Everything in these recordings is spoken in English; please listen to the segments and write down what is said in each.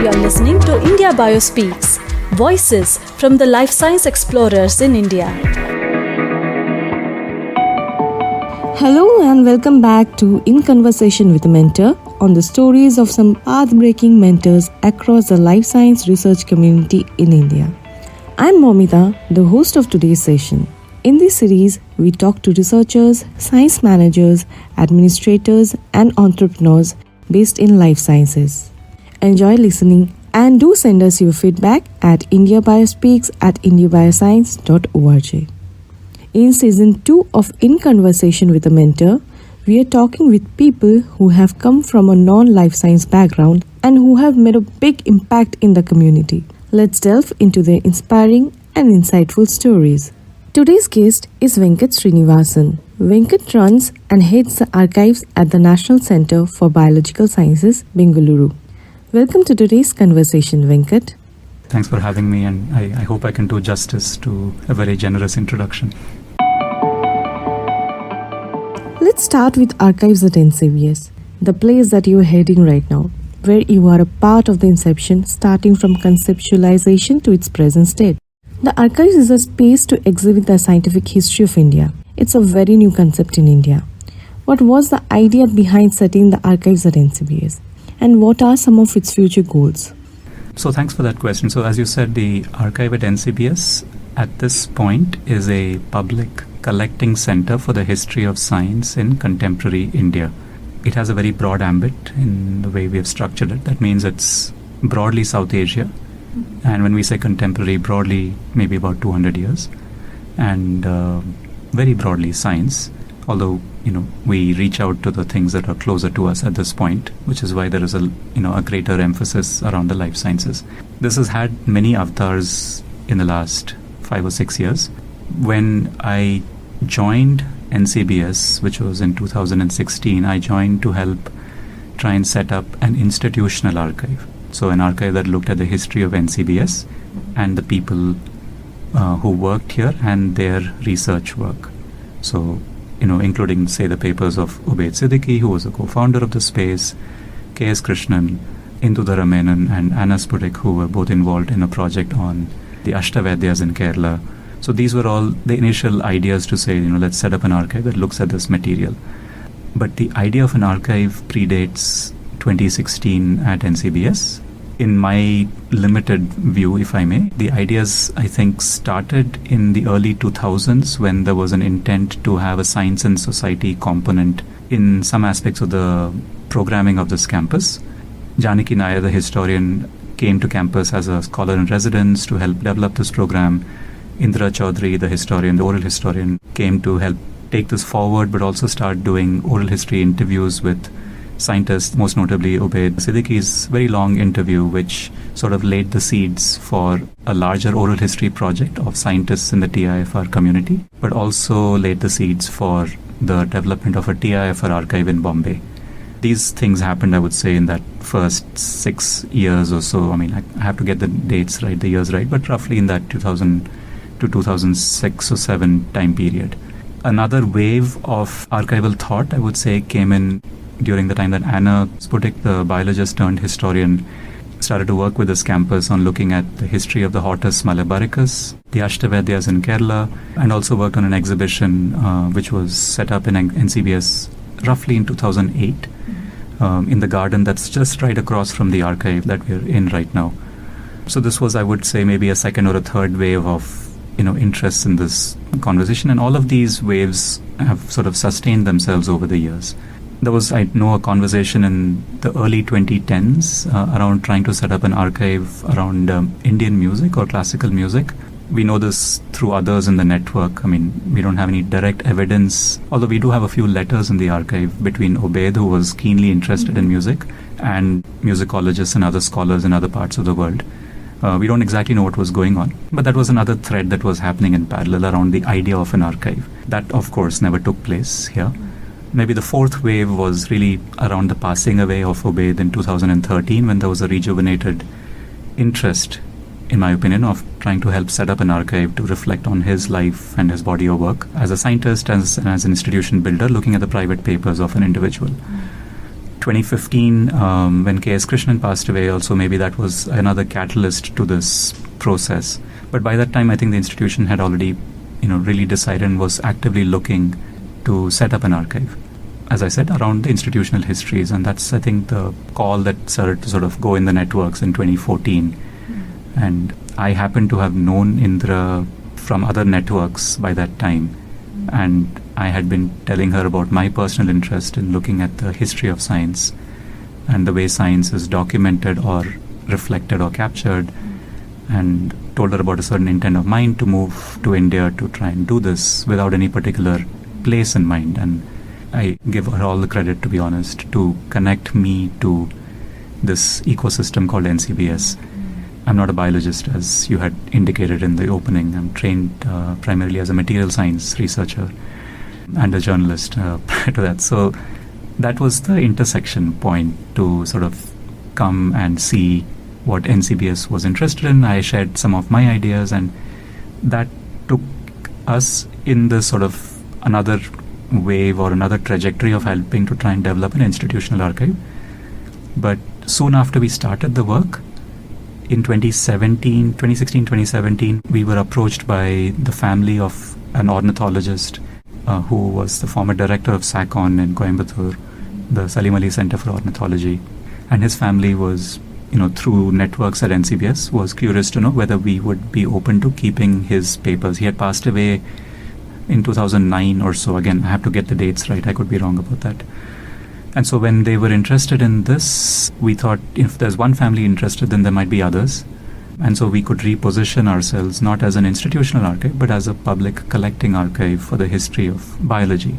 You're listening to India Biospeaks, voices from the life science explorers in India. Hello and welcome back to In Conversation with a Mentor on the stories of some path-breaking mentors across the life science research community in India. I'm Momita, the host of today's session. In this series, we talk to researchers, science managers, administrators, and entrepreneurs based in life sciences. Enjoy listening and do send us your feedback at indiabiospeaks@indiabioscience.org. In Season 2 of In Conversation with a Mentor, we are talking with people who have come from a non-life science background and who have made a big impact in the community. Let's delve into their inspiring and insightful stories. Today's guest is Venkat Srinivasan. Venkat runs and heads the archives at the National Centre for Biological Sciences, Bengaluru. Welcome to today's conversation, Venkat. Thanks for having me, and I hope I can do justice to a very generous introduction. Let's start with archives at NCBS, the place that you are heading right now, where you are a part of the inception, starting from conceptualization to its present state. The archives is a space to exhibit the scientific history of India. It's a very new concept in India. What was the idea behind setting the archives at NCBS? And what are some of its future goals? So thanks for that question. So as you said, the archive at NCBS at this point is a public collecting center for the history of science in contemporary India. It has a very broad ambit in the way we have structured it. That means it's broadly South Asia. And when we say contemporary, broadly maybe about 200 years. And very broadly science. Although, we reach out to the things that are closer to us at this point, which is why there is a greater emphasis around the life sciences. This has had many avatars in the last 5 or 6 years. When I joined NCBS, which was in 2016, I joined to help try and set up an institutional archive. So an archive that looked at the history of NCBS and the people who worked here and their research work. So, including, say, the papers of Ubaid Siddiqui, who was a co-founder of the space, K.S. Krishnan, Indudhara Menon, and Anna Spudik, who were both involved in a project on the Ashtavadyas in Kerala. So these were all the initial ideas to say, let's set up an archive that looks at this material. But the idea of an archive predates 2016 at NCBS. In my limited view, if I may, the ideas, I think, started in the early 2000s when there was an intent to have a science and society component in some aspects of the programming of this campus. Janaki Nair, the historian, came to campus as a scholar in residence to help develop this program. Indra Chaudhary, the historian, the oral historian, came to help take this forward, but also start doing oral history interviews with scientists, most notably Ubaid Siddiqui's very long interview, which sort of laid the seeds for a larger oral history project of scientists in the TIFR community, but also laid the seeds for the development of a TIFR archive in Bombay. These things happened, I would say, in that first 6 years or so. I have to get the dates right, the years right, but roughly in that 2000 to 2006 or 7 time period. Another wave of archival thought, I would say, came in during the time that Anna Spudik, the biologist turned historian, started to work with this campus on looking at the history of the Hortus malabaricus, the Ashtavadyas in Kerala, and also worked on an exhibition which was set up in NCBS roughly in 2008 in the garden that's just right across from the archive that we're in right now. So this was, I would say, maybe a second or a third wave of interest in this conversation, and all of these waves have sort of sustained themselves over the years. There was, I know, a conversation in the early 2010s around trying to set up an archive around Indian music or classical music. We know this through others in the network. We don't have any direct evidence, although we do have a few letters in the archive between Ubaid, who was keenly interested in music, and musicologists and other scholars in other parts of the world. We don't exactly know what was going on, but that was another thread that was happening in parallel around the idea of an archive. That, of course, never took place here. Maybe the fourth wave was really around the passing away of Ubaid in 2013, when there was a rejuvenated interest, in my opinion, of trying to help set up an archive to reflect on his life and his body of work as a scientist and as an institution builder, looking at the private papers of an individual. 2015, when K.S. Krishnan passed away, also maybe that was another catalyst to this process. But by that time, I think the institution had already, really decided and was actively looking to set up an archive, as I said, around the institutional histories. And that's, I think, the call that started to sort of go in the networks in 2014. And I happened to have known Indra from other networks by that time. And I had been telling her about my personal interest in looking at the history of science and the way science is documented or reflected or captured, and told her about a certain intent of mine to move to India to try and do this without any particular place in mind. And I give her all the credit, to be honest, to connect me to this ecosystem called NCBS. I'm not a biologist, as you had indicated in the opening. I'm trained primarily as a material science researcher and a journalist prior to that. So that was the intersection point to sort of come and see what NCBS was interested in. I shared some of my ideas, and that took us in this sort of another wave or another trajectory of helping to try and develop an institutional archive. But soon after we started the work, in 2016-2017, we were approached by the family of an ornithologist who was the former director of SACON in Coimbatore, the Salim Ali Center for Ornithology. And his family was, through networks at NCBS, was curious to know whether we would be open to keeping his papers. He had passed away in 2009 or so. Again, I have to get the dates right. I could be wrong about that. And so when they were interested in this, we thought if there's one family interested, then there might be others. And so we could reposition ourselves not as an institutional archive, but as a public collecting archive for the history of biology.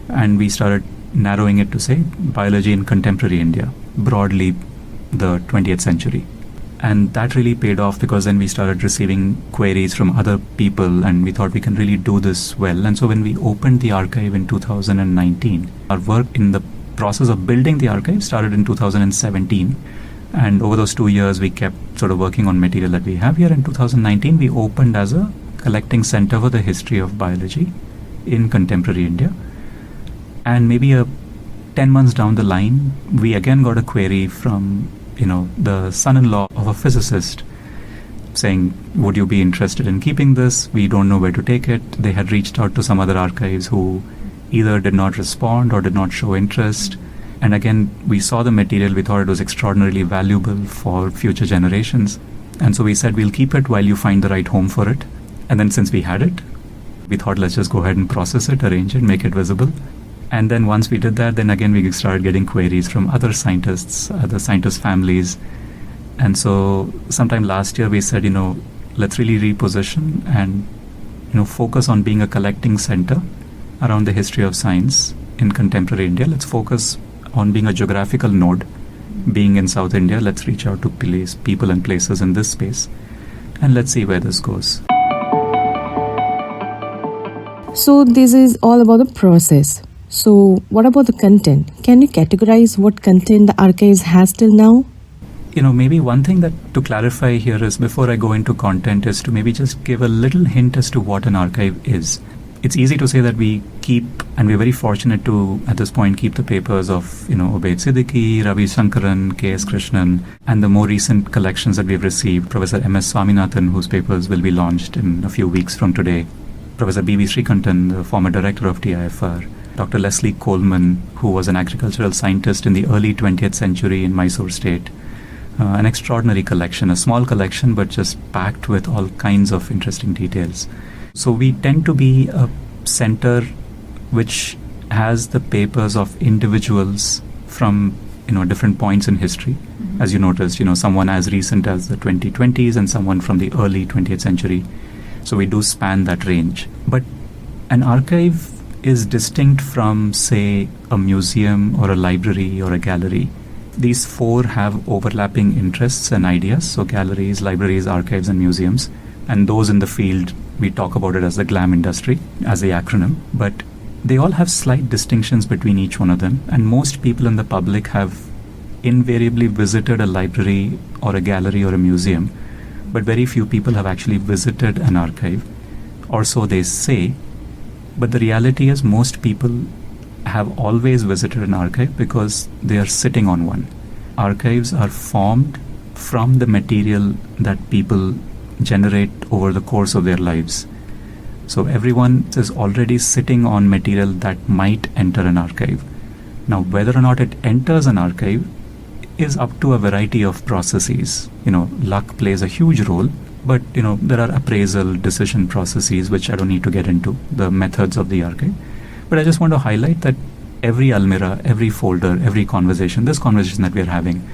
And we started narrowing it to say biology in contemporary India, broadly the 20th century. And that really paid off, because then we started receiving queries from other people, and we thought we can really do this well. And so when we opened the archive in 2019, our work in the process of building the archive started in 2017. And over those 2 years, we kept sort of working on material that we have here. In 2019, we opened as a collecting center for the history of biology in contemporary India. And maybe 10 months down the line, we again got a query from, the son-in-law of a physicist saying, would you be interested in keeping this? We don't know where to take it. They had reached out to some other archives who either did not respond or did not show interest. And again, we saw the material, we thought it was extraordinarily valuable for future generations. And so we said, we'll keep it while you find the right home for it. And then since we had it, we thought, let's just go ahead and process it, arrange it, make it visible. And then once we did that, then again we started getting queries from other scientists, other scientist families. And so sometime last year we said, let's really reposition and, focus on being a collecting center around the history of science in contemporary India. Let's focus on being a geographical node. Being in South India, let's reach out to people and places in this space. And let's see where this goes. So this is all about the process. So what about the content? Can you categorize what content the archives has till now? Maybe one thing that to clarify here is, before I go into content, is to maybe just give a little hint as to what an archive is. It's easy to say that we keep, and we're very fortunate to, at this point, keep the papers of, Ubaid Siddiqui, Ravi Shankaran, K.S. Krishnan, and the more recent collections that we've received, Professor M.S. Swaminathan, whose papers will be launched in a few weeks from today, Professor B.V. Srikantan, the former director of TIFR, Dr. Leslie Coleman, who was an agricultural scientist in the early 20th century in Mysore State. An extraordinary collection, a small collection, but just packed with all kinds of interesting details. So we tend to be a center which has the papers of individuals from, different points in history. Mm-hmm. As you noticed, someone as recent as the 2020s and someone from the early 20th century. So we do span that range. But an archive is distinct from, say, a museum or a library or a gallery. These four have overlapping interests and ideas. So galleries, libraries, archives, and museums. And those in the field, we talk about it as the GLAM industry, as the acronym. But they all have slight distinctions between each one of them. And most people in the public have invariably visited a library or a gallery or a museum. But very few people have actually visited an archive, or so they say. But the reality is most people have always visited an archive because they are sitting on one. Archives are formed from the material that people generate over the course of their lives. So everyone is already sitting on material that might enter an archive. Now, whether or not it enters an archive is up to a variety of processes. Luck plays a huge role, but there are appraisal, decision processes, which I don't need to get into, the methods of the archive. But I just want to highlight that every almirah, every folder, every conversation, this conversation that we are having,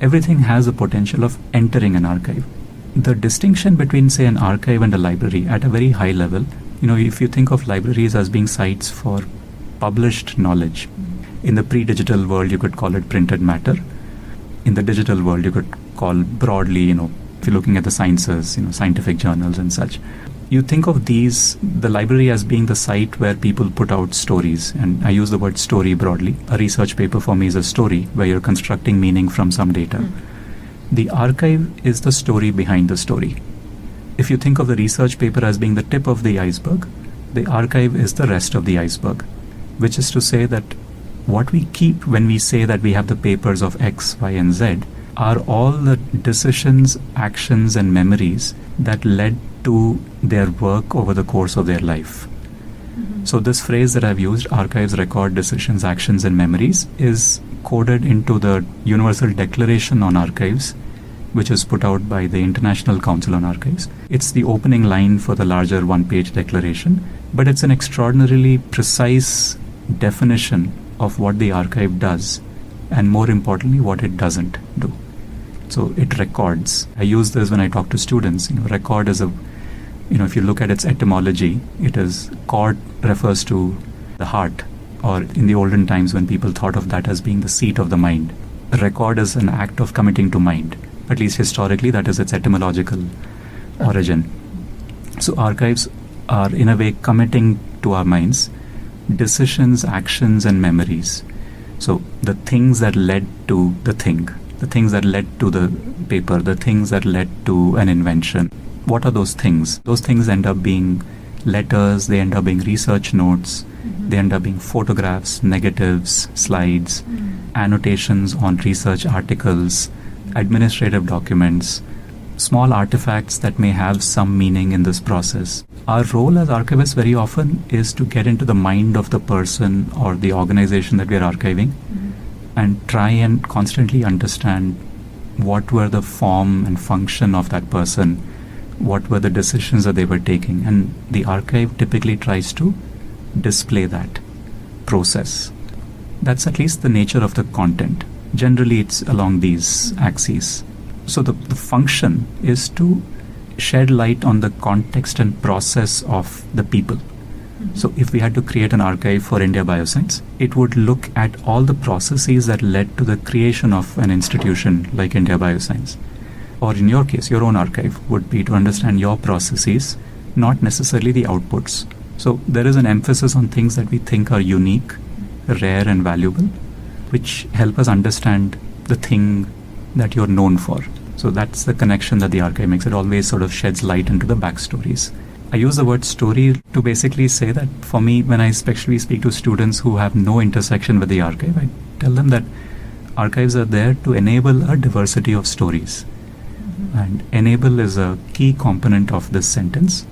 everything has the potential of entering an archive. The distinction between, say, an archive and a library at a very high level, if you think of libraries as being sites for published knowledge, in the pre-digital world, you could call it printed matter. In the digital world, you could call broadly, if you're looking at the sciences, scientific journals and such. You think of the library as being the site where people put out stories. And I use the word story broadly. A research paper for me is a story where you're constructing meaning from some data. The archive is the story behind the story. If you think of the research paper as being the tip of the iceberg, the archive is the rest of the iceberg, which is to say that what we keep when we say that we have the papers of X, Y, and Z are all the decisions, actions, and memories that led to their work over the course of their life. So this phrase that I've used, archives record decisions, actions, and memories, is coded into the Universal Declaration on Archives, which is put out by the International Council on Archives. It's the opening line for the larger one-page declaration, but it's an extraordinarily precise definition of what the archive does, and more importantly, what it doesn't do. So it records. I use this when I talk to students. Record is if you look at its etymology, cord refers to the heart, or in the olden times when people thought of that as being the seat of the mind. A record is an act of committing to mind. At least historically, that is its etymological origin. So archives are in a way committing to our minds decisions, actions, and memories. So the things that led to the thing, the things that led to the paper, the things that led to an invention. What are those things? Those things end up being letters, they end up being research notes, they end up being photographs, negatives, slides, annotations on research articles, administrative documents, small artifacts that may have some meaning in this process. Our role as archivists very often is to get into the mind of the person or the organization that we are archiving and try and constantly understand what were the form and function of that person, what were the decisions that they were taking. And the archive typically tries to display that process. That's at least the nature of the content. Generally, it's along these axes. So the function is to shed light on the context and process of the people. So if we had to create an archive for India Bioscience, it would look at all the processes that led to the creation of an institution like India Bioscience. Or in your case, your own archive would be to understand your processes, not necessarily the outputs. So there is an emphasis on things that we think are unique, rare, and valuable, which help us understand the thing that you're known for. So that's the connection that the archive makes. It always sort of sheds light into the backstories. I use the word story to basically say that for me, when I especially speak to students who have no intersection with the archive, I tell them that archives are there to enable a diversity of stories. And enable is a key component of this sentence.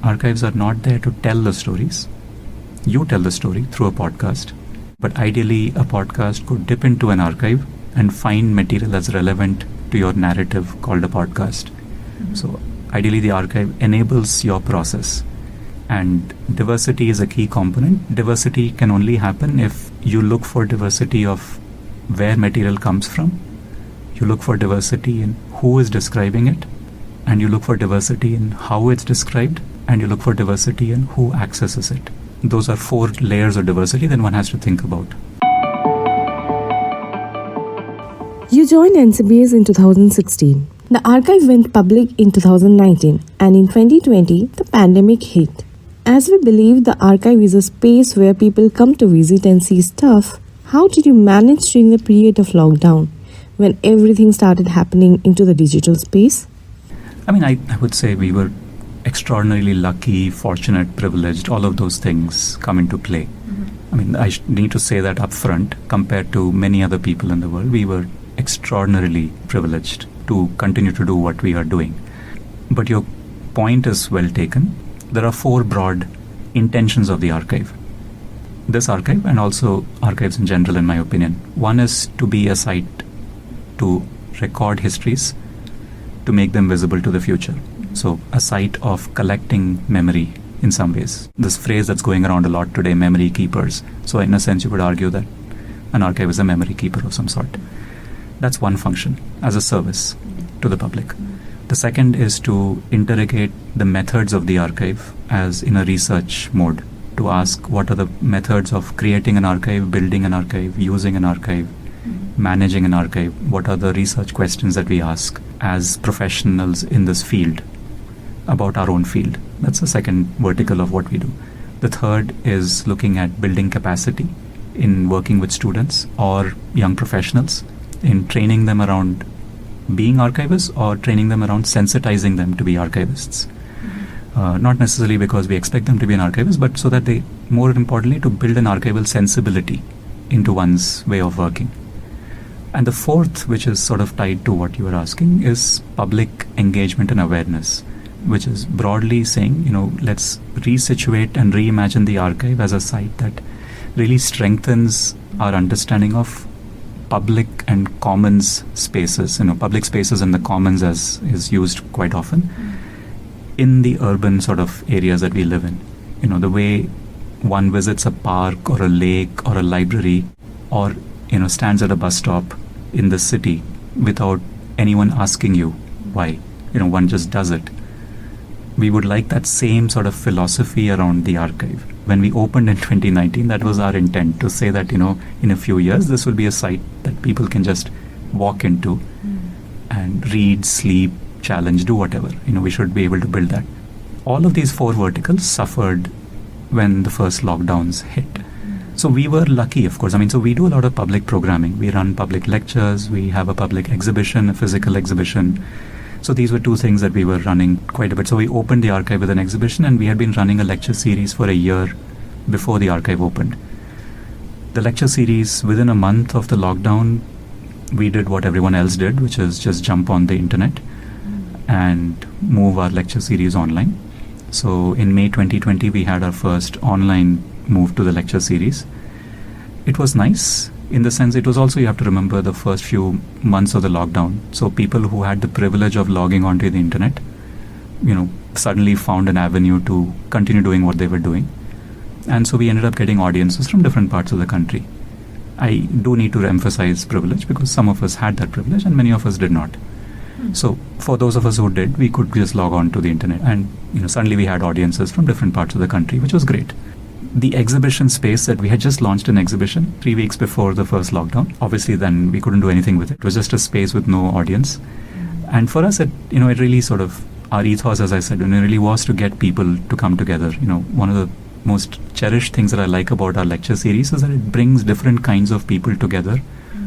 Archives are not there to tell the stories. You tell the story through a podcast. But ideally, a podcast could dip into an archive and find material that's relevant to your narrative called a podcast. So ideally, the archive enables your process. And diversity is a key component. Diversity can only happen if you look for diversity of where material comes from. You look for diversity in who is describing it. And you look for diversity in how it's described. And you look for diversity in who accesses it. Those are 4 layers of diversity that one has to think about. You joined NCBS in 2016. The archive went public in 2019, and in 2020, the pandemic hit. As we believe the archive is a space where people come to visit and see stuff, how did you manage during the period of lockdown, when everything started happening into the digital space? I mean, I would say we were extraordinarily lucky, fortunate, privileged, all of those things come into play. I mean, I need to say that up front. Compared to many other people in the world, we were extraordinarily privileged to continue to do what we are doing. But your point is well taken. There are 4 broad intentions of the archive. This archive, and also archives in general, in my opinion. One is to be a site to record histories, to make them visible to the future. So a site of collecting memory in some ways. This phrase that's going around a lot today, memory keepers. So in a sense, you could argue that an archive is a memory keeper of some sort. That's one function, as a service to the public. The second is to interrogate the methods of the archive as in a research mode, to ask what are the methods of creating an archive, building an archive, using an archive, managing an archive. What are the research questions that we ask as professionals in this field about our own field? That's the second vertical of what we do. The third is looking at building capacity in working with students or young professionals, in training them around being archivists or training them around sensitizing them to be archivists. Not necessarily because we expect them to be an archivist, but so that they, more importantly, to build an archival sensibility into one's way of working. And the fourth, which is sort of tied to what you were asking, is public engagement and awareness, which is broadly saying, let's resituate and reimagine the archive as a site that really strengthens our understanding of public and commons spaces, public spaces and the commons as is used quite often in the urban sort of areas that we live in. The way one visits a park or a lake or a library or, stands at a bus stop in the city without anyone asking you why. One just does it. We would like that same sort of philosophy around the archive. When we opened in 2019, that was our intent, to say that, in a few years, this will be a site that people can just walk into and read, sleep, challenge, do whatever. We should be able to build that. All of these 4 verticals suffered when the first lockdowns hit. So we were lucky, of course. So we do a lot of public programming. We run public lectures. We have a public exhibition, a physical exhibition. So these were 2 things that we were running quite a bit. So we opened the archive with an exhibition, and we had been running a lecture series for a year before the archive opened. The lecture series, within a month of the lockdown, we did what everyone else did, which is just jump on the internet and move our lecture series online. So in May 2020, we had our first online move to the lecture series. It was nice in the sense, it was also, you have to remember, the first few months of the lockdown. So people who had the privilege of logging onto the internet, suddenly found an avenue to continue doing what they were doing. And so we ended up getting audiences from different parts of the country. I do need to emphasize privilege, because some of us had that privilege and many of us did not. So for those of us who did, we could just log on to the internet, and suddenly we had audiences from different parts of the country, which was great. The exhibition space that we had just launched an exhibition 3 weeks before the first lockdown. Obviously then we couldn't do anything with it. It was just a space with no audience. And for us, it really sort of, our ethos, as I said, really was to get people to come together. One of the most cherished things that I like about our lecture series is that it brings different kinds of people together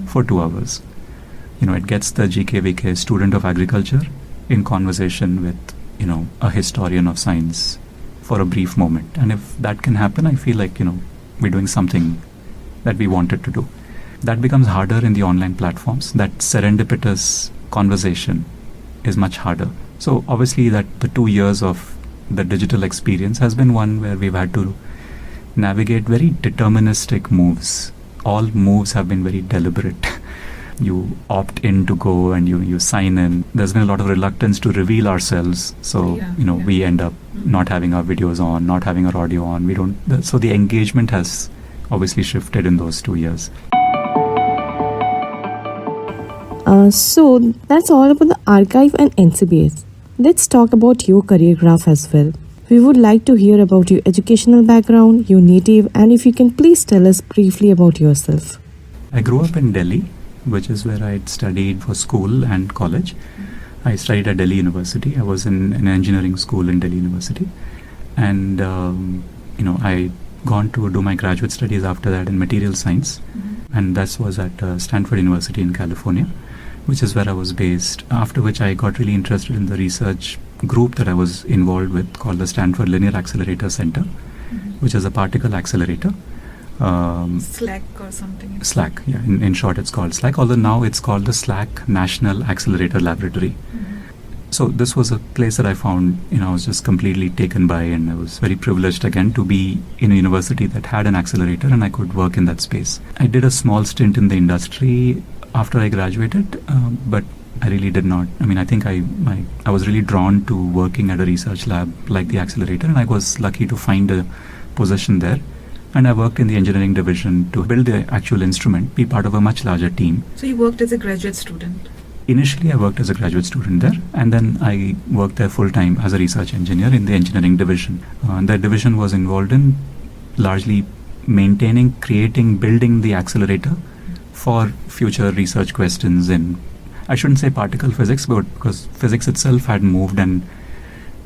for 2 hours. It gets the GKVK student of agriculture in conversation with, a historian of science for a brief moment. And if that can happen, I feel like, we're doing something that we wanted to do. That becomes harder in the online platforms. That serendipitous conversation is much harder. So obviously that the 2 years of the digital experience has been one where we've had to navigate very deterministic moves. All moves have been very deliberate. You opt in to go and you sign in. There's been a lot of reluctance to reveal ourselves. So, we end up not having our videos on, not having our audio on. So the engagement has obviously shifted in those 2 years. So that's all about the archive and NCBS. Let's talk about your career graph as well. We would like to hear about your educational background, your native, and if you can please tell us briefly about yourself. I grew up in Delhi, which is where I studied for school and college. I studied at Delhi University. I was in an engineering school in Delhi University. And, I gone to do my graduate studies after that in material science. And that was at Stanford University in California, which is where I was based. After which I got really interested in the research group that I was involved with called the Stanford Linear Accelerator Center, which is a particle accelerator. SLAC or something. SLAC, yeah. In short, it's called SLAC, although now it's called the SLAC National Accelerator Laboratory. So this was a place that I found, I was just completely taken by, and I was very privileged again to be in a university that had an accelerator and I could work in that space. I did a small stint in the industry after I graduated, but I really did not. I think I was really drawn to working at a research lab like the accelerator, and I was lucky to find a position there. And I worked in the engineering division to build the actual instrument, be part of a much larger team. So you worked as a graduate student? Initially, I worked as a graduate student there, and then I worked there full-time as a research engineer in the engineering division. That division was involved in largely maintaining, creating, building the accelerator for future research questions in, I shouldn't say particle physics, but because physics itself had moved and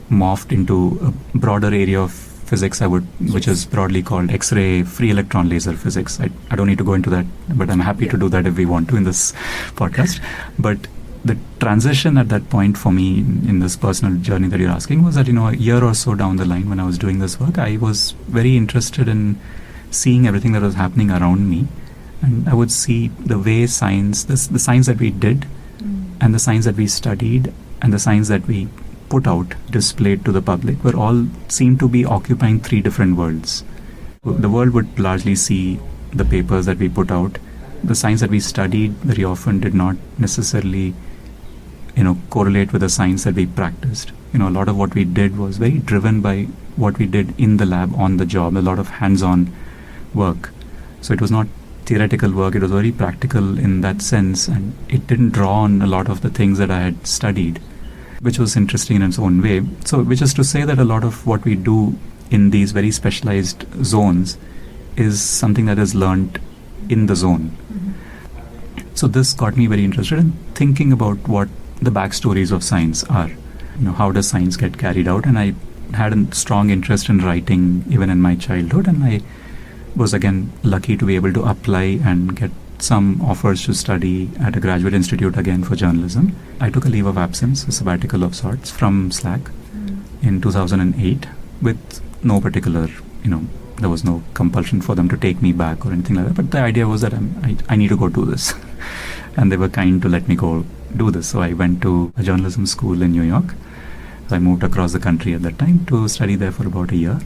morphed into a broader area of physics, which is broadly called X-ray free electron laser physics. I don't need to go into that, but I'm happy to do that if we want to in this podcast. But the transition at that point for me in this personal journey that you're asking was that, a year or so down the line when I was doing this work, I was very interested in seeing everything that was happening around me. And I would see the way science, the science that we did and the science that we studied and the science that we put out, displayed to the public, were all seemed to be occupying three different worlds. The world would largely see the papers that we put out. The science that we studied very often did not necessarily, correlate with the science that we practiced. A lot of what we did was very driven by what we did in the lab, on the job, a lot of hands-on work. So it was not theoretical work, it was very practical in that sense, and it didn't draw on a lot of the things that I had studied, which was interesting in its own way. So, which is to say that a lot of what we do in these very specialized zones is something that is learned in the zone. So this got me very interested in thinking about what the backstories of science are. How does science get carried out? And I had a strong interest in writing even in my childhood, and I was again lucky to be able to apply and get some offers to study at a graduate institute again for journalism. I took a leave of absence, a sabbatical of sorts, from SLAC in 2008 with no particular, there was no compulsion for them to take me back or anything like that. But the idea was that I need to go do this. And they were kind to let me go do this. So I went to a journalism school in New York. So I moved across the country at that time to study there for about a year.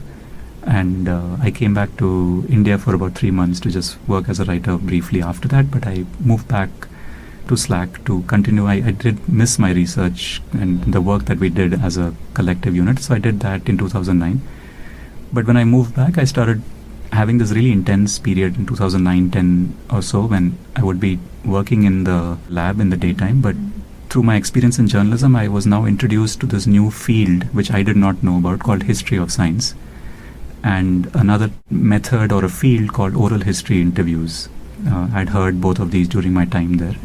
And I came back to India for about 3 months to just work as a writer briefly after that. But I moved back to SLAC to continue. I did miss my research and the work that we did as a collective unit. So I did that in 2009. But when I moved back, I started having this really intense period in 2009-10 or so when I would be working in the lab in the daytime. But through my experience in journalism, I was now introduced to this new field, which I did not know about, called history of science. And another method or a field called oral history interviews. I'd heard both of these during my time there.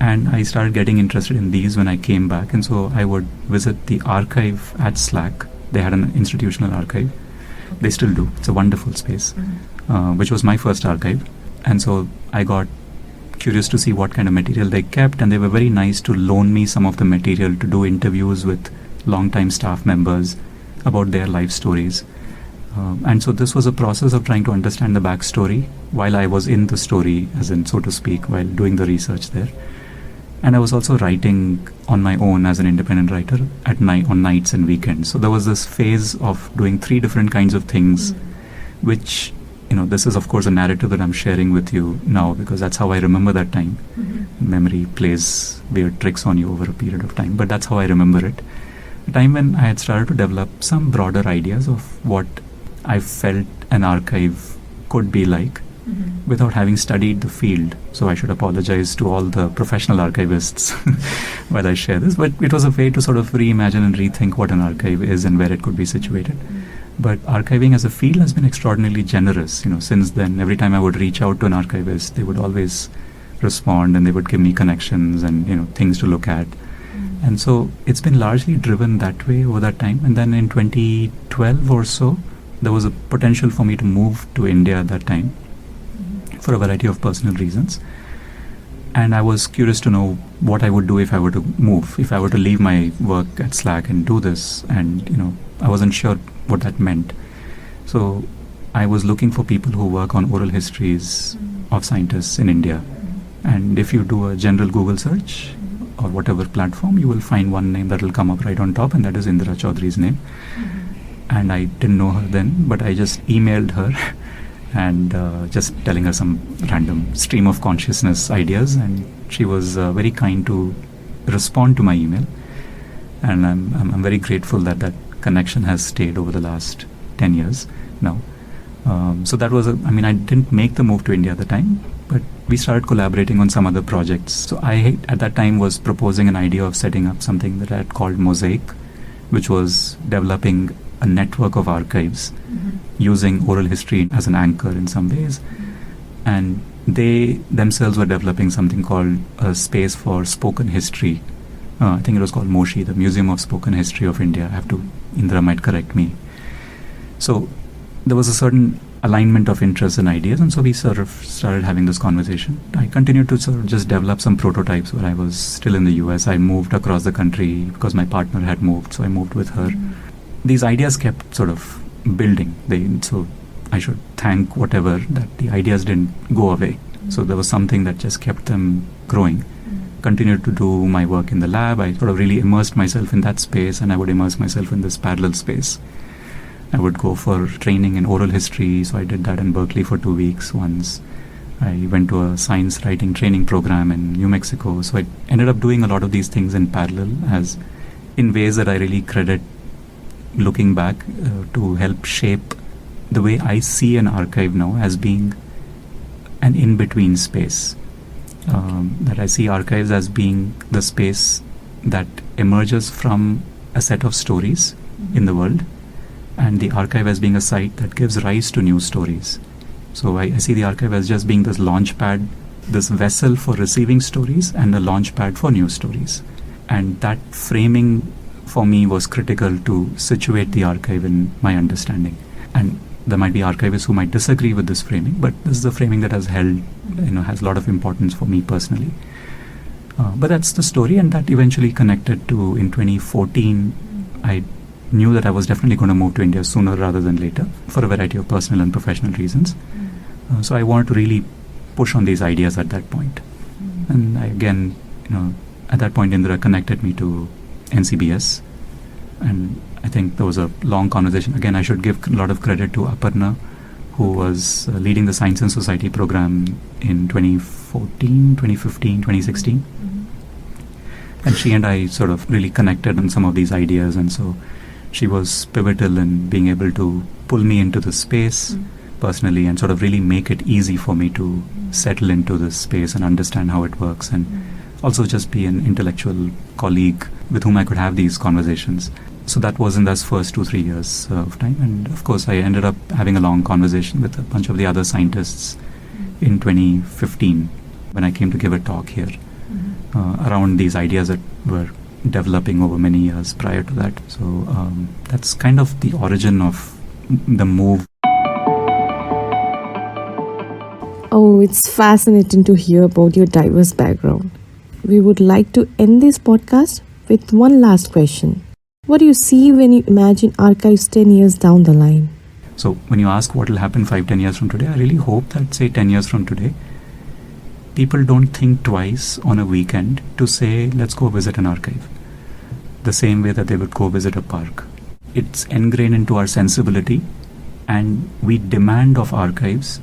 And I started getting interested in these when I came back. And so I would visit the archive at SLAC. They had an institutional archive. They still do. It's a wonderful space, which was my first archive. And so I got curious to see what kind of material they kept. And they were very nice to loan me some of the material to do interviews with longtime staff members about their life stories. And so this was a process of trying to understand the backstory while I was in the story, as in, so to speak, while doing the research there. And I was also writing on my own as an independent writer at night, on nights and weekends. So there was this phase of doing 3 different kinds of things, which, this is of course a narrative that I'm sharing with you now because that's how I remember that time. Memory plays weird tricks on you over a period of time, but that's how I remember it. A time when I had started to develop some broader ideas of what I felt an archive could be like without having studied the field. So I should apologize to all the professional archivists while I share this, but it was a way to sort of reimagine and rethink what an archive is and where it could be situated. But archiving as a field has been extraordinarily generous. Since then, every time I would reach out to an archivist, they would always respond and they would give me connections and, things to look at. And so it's been largely driven that way over that time. And then in 2012 or so, there was a potential for me to move to India at that time for a variety of personal reasons. And I was curious to know what I would do if I were to move, if I were to leave my work at SLAC and do this. And, I wasn't sure what that meant. So I was looking for people who work on oral histories of scientists in India. And if you do a general Google search or whatever platform, you will find one name that will come up right on top, and that is Indira Chaudhary's name. And I didn't know her then, but I just emailed her and just telling her some random stream of consciousness ideas, and she was very kind to respond to my email. And I'm very grateful that that connection has stayed over the last 10 years now. So that was I didn't make the move to India at the time, but we started collaborating on some other projects. So I at that time was proposing an idea of setting up something that I had called Mosaic, which was developing a network of archives using oral history as an anchor in some ways. And they themselves were developing something called a space for spoken history. I think it was called MOSHI, the Museum of Spoken History of India. Indra might correct me. So there was a certain alignment of interests and ideas, and so we sort of started having this conversation. I continued to sort of just develop some prototypes when I was still in the US. I moved across the country because my partner had moved, so I moved with her. These ideas kept sort of building. So I should thank whatever that the ideas didn't go away. So there was something that just kept them growing. Continued to do my work in the lab. I sort of really immersed myself in that space, and I would immerse myself in this parallel space. I would go for training in oral history, so I did that in Berkeley for 2 weeks once. I went to a science writing training program in New Mexico. So I ended up doing a lot of these things in parallel, as in ways that I really credit looking back to help shape the way I see an archive now as being an in-between space. That I see archives as being the space that emerges from a set of stories in the world, and the archive as being a site that gives rise to new stories. So I see the archive as just being this launch pad, this vessel for receiving stories and a launch pad for new stories. And that framing for me was critical to situate the archive in my understanding. And there might be archivists who might disagree with this framing, but this is a framing that has held, has a lot of importance for me personally. But that's the story, and that eventually connected to, in 2014, I knew that I was definitely going to move to India sooner rather than later for a variety of personal and professional reasons. So I wanted to really push on these ideas at that point. And I, again, at that point, Indra connected me to NCBS, and I think there was a long conversation. Again, I should give a lot of credit to Aparna, who was leading the Science and Society program in 2014, 2015, 2016. And she and I sort of really connected on some of these ideas, and so she was pivotal in being able to pull me into the space personally and sort of really make it easy for me to settle into this space and understand how it works, and also just be an intellectual colleague with whom I could have these conversations. So that was in those first 2-3 years of time. And of course, I ended up having a long conversation with a bunch of the other scientists in 2015 when I came to give a talk here around these ideas that were developing over many years prior to that. So that's kind of the origin of the move. Oh, it's fascinating to hear about your diverse background. We would like to end this podcast with one last question. What do you see when you imagine archives 10 years down the line? So when you ask what will happen 5-10 years from today, I really hope that, say, 10 years from today, people don't think twice on a weekend to say, let's go visit an archive, the same way that they would go visit a park. It's ingrained into our sensibility, and we demand of archives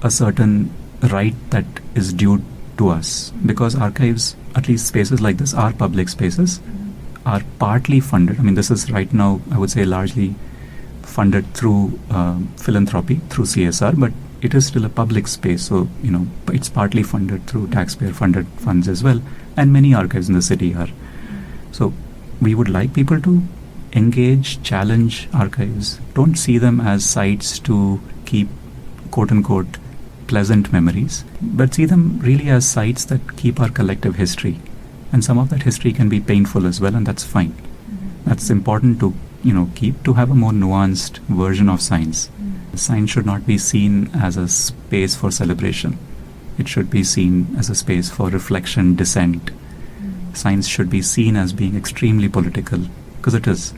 a certain right that is due to us, because archives, at least spaces like this, are public spaces, are partly funded. I mean, this is right now, I would say, largely funded through philanthropy, through CSR, but it is still a public space. So, it's partly funded through taxpayer-funded funds as well, and many archives in the city are. So, we would like people to engage, challenge archives. Don't see them as sites to keep, quote-unquote, pleasant memories, but see them really as sites that keep our collective history. And some of that history can be painful as well, and that's fine. That's important to, keep, to have a more nuanced version of science. Science should not be seen as a space for celebration. It should be seen as a space for reflection, dissent. Science should be seen as being extremely political, because it is.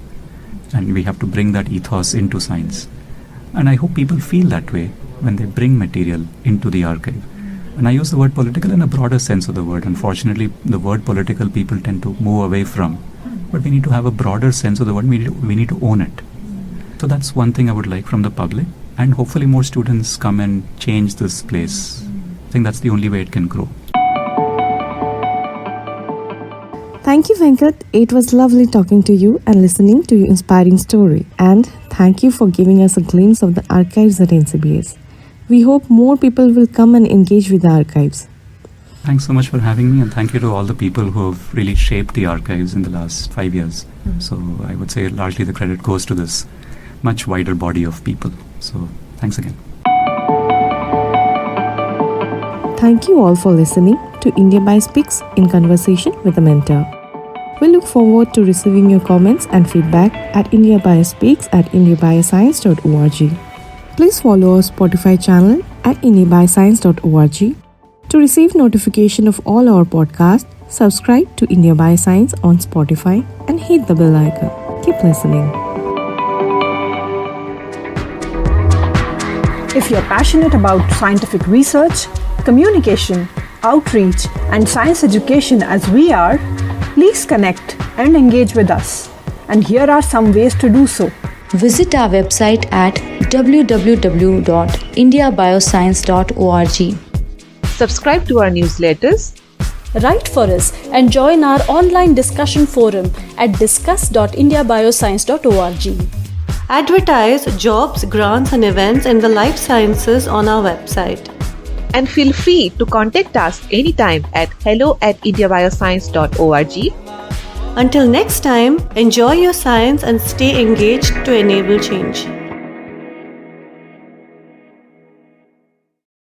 And we have to bring that ethos into science. And I hope people feel that way when they bring material into the archive. And I use the word political in a broader sense of the word. Unfortunately, the word political people tend to move away from. But we need to have a broader sense of the word. We need to own it. So that's one thing I would like from the public. And hopefully more students come and change this place. I think that's the only way it can grow. Thank you, Venkat. It was lovely talking to you and listening to your inspiring story. And thank you for giving us a glimpse of the archives at NCBS. We hope more people will come and engage with the archives. Thanks so much for having me, and thank you to all the people who have really shaped the archives in the last 5 years. So I would say largely the credit goes to this much wider body of people. So thanks again. Thank you all for listening to India Biospeaks in Conversation with a Mentor. We look forward to receiving your comments and feedback at indiabiospeaks@indiabioscience.org. Please follow our Spotify channel at indiabioscience.org. To receive notification of all our podcasts, subscribe to India Bioscience on Spotify and hit the bell icon. Keep listening. If you're passionate about scientific research, communication, outreach, and science education as we are, please connect and engage with us. And here are some ways to do so. Visit our website at www.indiabioscience.org. Subscribe to our newsletters. Write for us and join our online discussion forum at discuss.indiabioscience.org. Advertise jobs, grants, and events in the life sciences on our website. And feel free to contact us anytime at hello@indiabioscience.org. Until next time, enjoy your science and stay engaged to enable change.